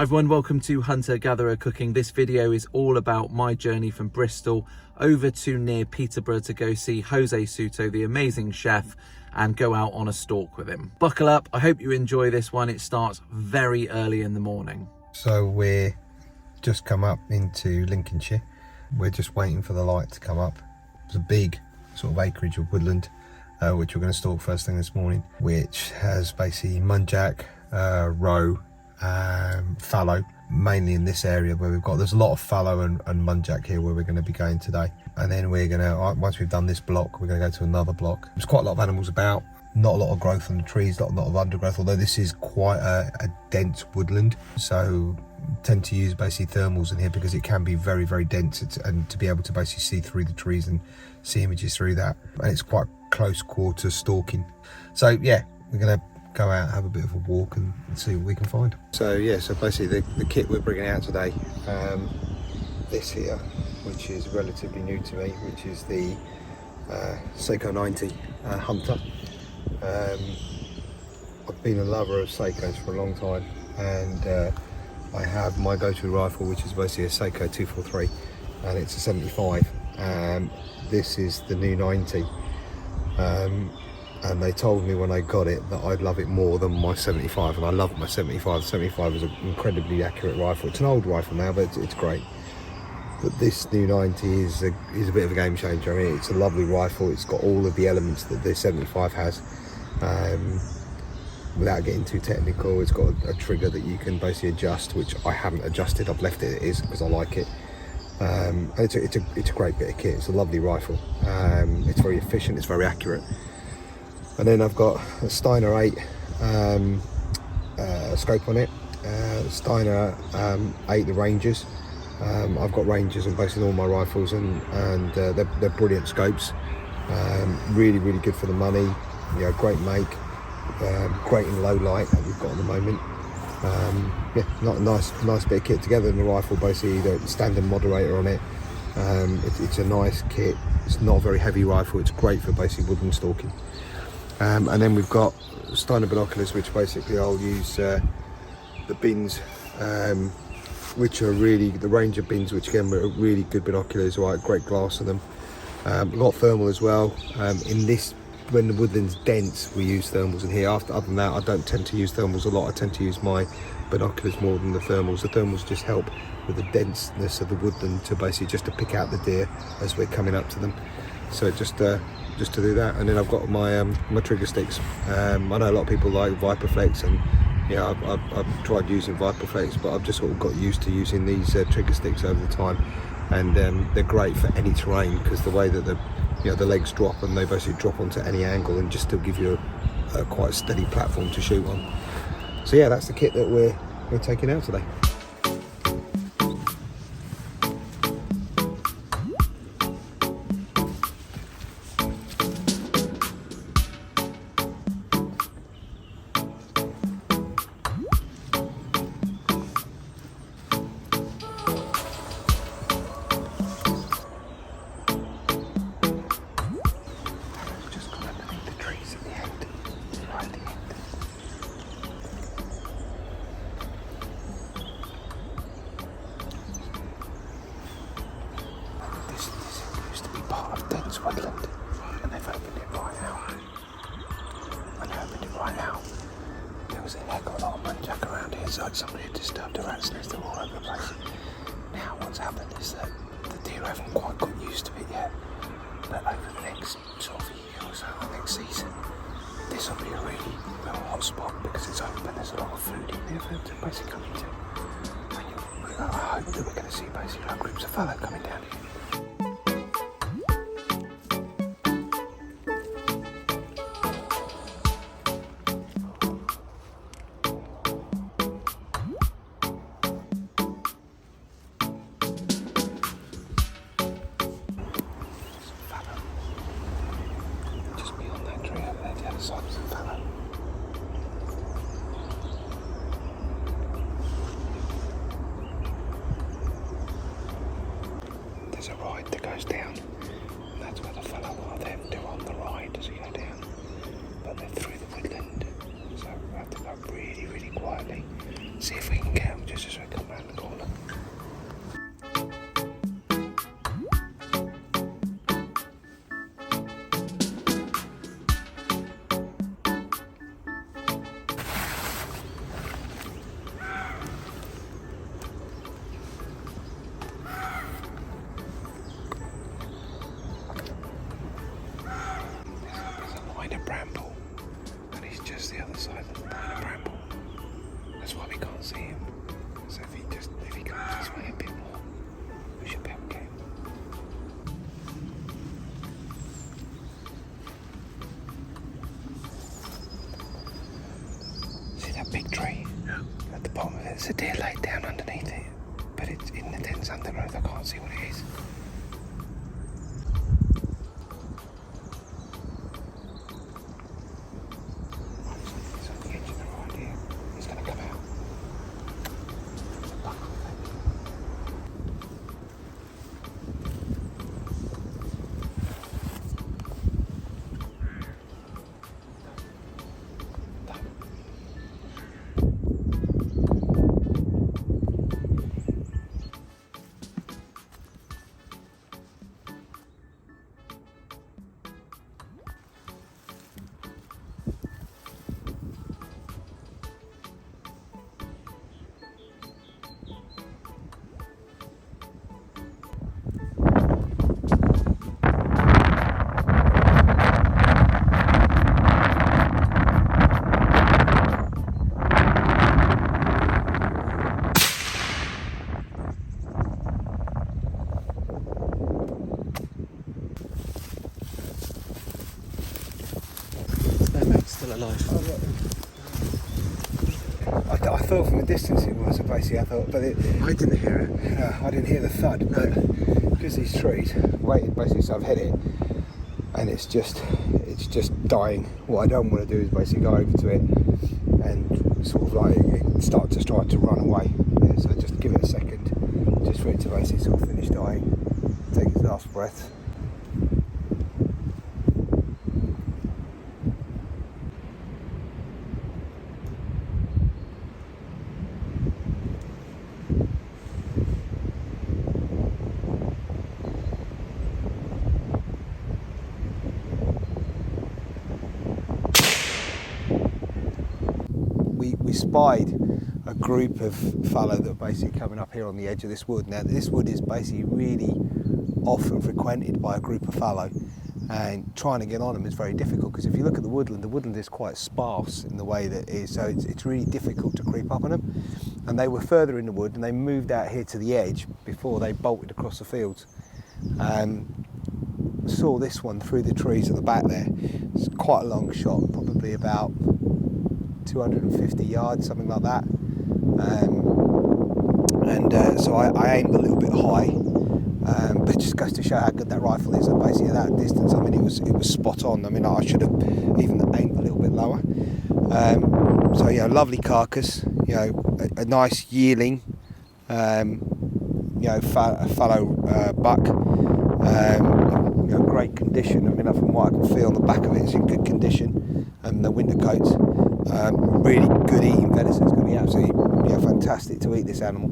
Hi everyone, welcome to Hunter Gatherer Cooking. This video is all about my journey from Bristol over to near Peterborough to go see José Souto, the amazing chef, and go out on a stalk with him. Buckle up, I hope you enjoy this one. It starts very early in the morning. So we're just come up into Lincolnshire. We're just waiting for the light to come up. It's a big sort of acreage of woodland, which we're going to stalk first thing this morning, which has basically muntjac, roe, fallow, mainly in this area where there's a lot of fallow and muntjac here where we're going to be going today. And then we're going to, once we've done this block, we're going to go to another block. There's quite a lot of animals about, not a lot of growth on the trees, not a lot of undergrowth, although this is quite a dense woodland. So tend to use basically thermals in here because it can be very, very dense, and to be able to basically see through the trees and see images through that. And it's quite close quarters stalking. So yeah, we're going to go out, have a bit of a walk and see what we can find. So yeah, so basically the kit we're bringing out today, this here, which is relatively new to me, which is the Sako 90 Hunter. I've been a lover of Sakos for a long time, and I have my go-to rifle, which is basically a Sako 243, and it's a 75. This is the new 90. And they told me when I got it that I'd love it more than my 75, and I love my 75. The 75 is an incredibly accurate rifle. It's an old rifle now, but it's great. But this new 90 is a bit of a game changer. I mean, it's a lovely rifle. It's got all of the elements that the 75 has. Without getting too technical, it's got a trigger that you can basically adjust, which I haven't adjusted. I've left it as is because I like it. And it's a great bit of kit. It's a lovely rifle. It's very efficient. It's very accurate. And then I've got a Steiner 8 scope on it. Steiner 8, the Rangers. I've got Rangers on basically all my rifles, and they're brilliant scopes. Really, really good for the money. You know, great make. Great in low light that we've got at the moment. Yeah, not a nice bit of kit together in the rifle. Basically, the standard moderator on it. It's a nice kit. It's not a very heavy rifle. It's great for basically woodland stalking. And then we've got Steiner binoculars, which basically I'll use the bins, which are really the Ranger bins, which again are really good binoculars. Right, great glass in them. We've got thermal as well. In this, when the woodland's dense, we use thermals in here. Other than that, I don't tend to use thermals a lot. I tend to use my binoculars more than the thermals. The thermals just help with the denseness of the woodland to basically just to pick out the deer as we're coming up to them. So just to do that. And then I've got my my trigger sticks. I know a lot of people like Viperflex, and yeah, I've tried using Viperflex, but I've just sort of got used to using these trigger sticks over the time, and they're great for any terrain because the way that the legs drop, and they basically drop onto any angle and just still give you a quite steady platform to shoot on. So yeah, that's the kit that we're taking out today. Woodland, and they've opened it right now. When they opened it right now, there was a heck of a lot of muntjac around here, so somebody had disturbed a rat's nest. They're all over the place. Now what's happened is that the deer haven't quite got used to it yet, but over the next sort of year or so, the next season, this will be a really real hot spot because it's open. There's a lot of food in there for them to basically come into. And I hope that we're going to see basically like groups of fallow coming down here. There's a ride that goes down, and that's where the fellow are. They're on the ride as you go down, but they're through the woodland, so we have to go really, really quietly. See if we can get them just as can't see him. So if he comes this way a bit more, we should be able to get him. See that big tree? Yeah. At the bottom of it, there's a deer laid down underneath it, but it's in the dense undergrowth. I can't see what it is. It's on the edge of the road here. He's going to come out. There's a buck on it. Still alive. I thought from a distance it was, basically I thought, but I didn't hear it. I didn't hear the thud, but because these trees waited basically, so I've hit it and it's just dying. What I don't want to do is basically go over to it and sort of like start to try to run away. Yeah, so just give it a second just for it to basically sort of finish dying, take its last breath. We spied a group of fallow that were basically coming up here on the edge of this wood. Now this wood is basically really often frequented by a group of fallow, and trying to get on them is very difficult because if you look at the woodland is quite sparse in the way that it is, so it's really difficult to creep up on them. And they were further in the wood and they moved out here to the edge before they bolted across the fields. Saw this one through the trees at the back there. It's quite a long shot, probably about 250 yards, something like that. So I aimed a little bit high, but it just goes to show how good that rifle is. And basically at that distance, I mean, it was spot on. I mean, I should have even aimed a little bit lower. So yeah, lovely carcass. You know, a nice yearling. You know, fallow buck. You know, great condition. I mean, from what I can feel on the back of it, it's in good condition. And the winter coats. Really good eating venison. It's going to be absolutely fantastic to eat this animal.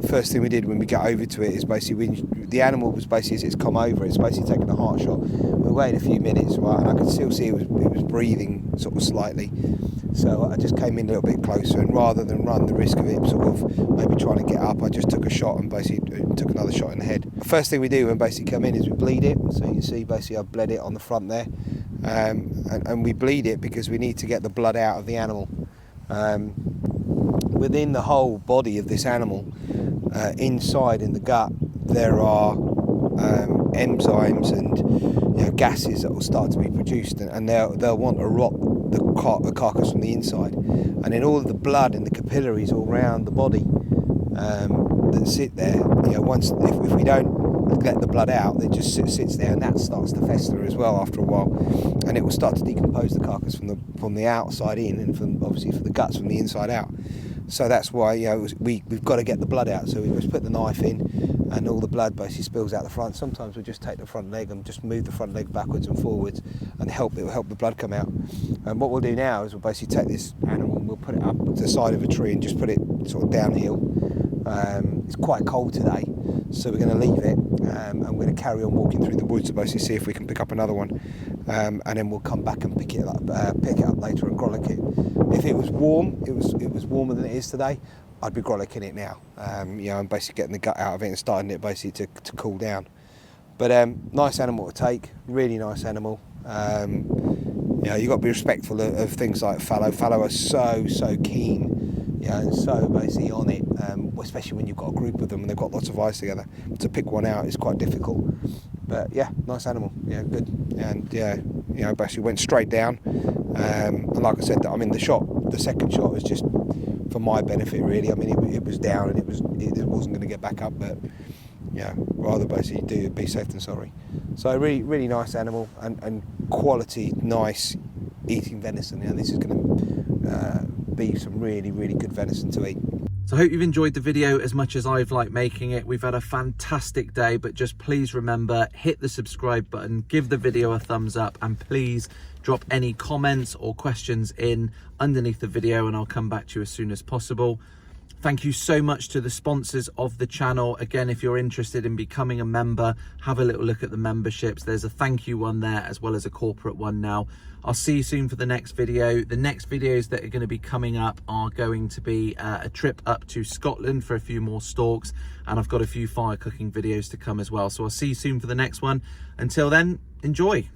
First thing we did when we got over to it is basically the animal was basically, as it's come over, it's basically taken a heart shot. We waited a few minutes, right, and I could still see it was breathing sort of slightly. So I just came in a little bit closer, and rather than run the risk of it sort of maybe trying to get up, I just took a shot and basically took another shot in the head. The first thing we do when basically come in is we bleed it. So you can see basically I've bled it on the front there. And we bleed it because we need to get the blood out of the animal. Within the whole body of this animal, inside in the gut, there are enzymes and gases that will start to be produced, and they'll want to rot the carcass from the inside. And then all of the blood and the capillaries all around the body that sit there, once if we don't let the blood out, it just sits there, and that starts to fester as well after a while, and it will start to decompose the carcass from the outside in, and obviously from the guts from the inside out. So that's why we've got to get the blood out. So we just put the knife in, and all the blood basically spills out the front. Sometimes we just take the front leg and just move the front leg backwards and forwards, and it will help the blood come out. And what we'll do now is we'll basically take this animal and we'll put it up to the side of a tree and just put it sort of downhill. It's quite cold today, so we're going to leave it, and we're going to carry on walking through the woods to basically see if we can pick up another one, and then we'll come back and pick it up later and grolic it. If it was warm, it was warmer than it is today, I'd be grolicking it now. And basically getting the gut out of it and starting it basically to cool down. But nice animal to take, really nice animal. You know, you've got to be respectful of things like fallow. Fallow are so keen, you know, and so basically on it, especially when you've got a group of them and they've got lots of eyes together. To pick one out is quite difficult. But yeah, nice animal, yeah, good. And yeah, you know, basically went straight down. And like I said, I mean, the second shot was just for my benefit, really. I mean, it was down and it wasn't going to get back up, but yeah, rather basically be safe than sorry. So really nice animal and quality, nice eating venison. You know, this is going to be some really good venison to eat. So I hope you've enjoyed the video as much as I've liked making it. We've had a fantastic day, but just please remember, hit the subscribe button, give the video a thumbs up, and please drop any comments or questions in underneath the video and I'll come back to you as soon as possible. Thank you so much to the sponsors of the channel. Again, if you're interested in becoming a member, have a little look at the memberships. There's a thank you one there as well as a corporate one now. I'll see you soon for the next video. The next videos that are going to be coming up are going to be a trip up to Scotland for a few more stalks, and I've got a few fire cooking videos to come as well. So I'll see you soon for the next one. Until then, enjoy.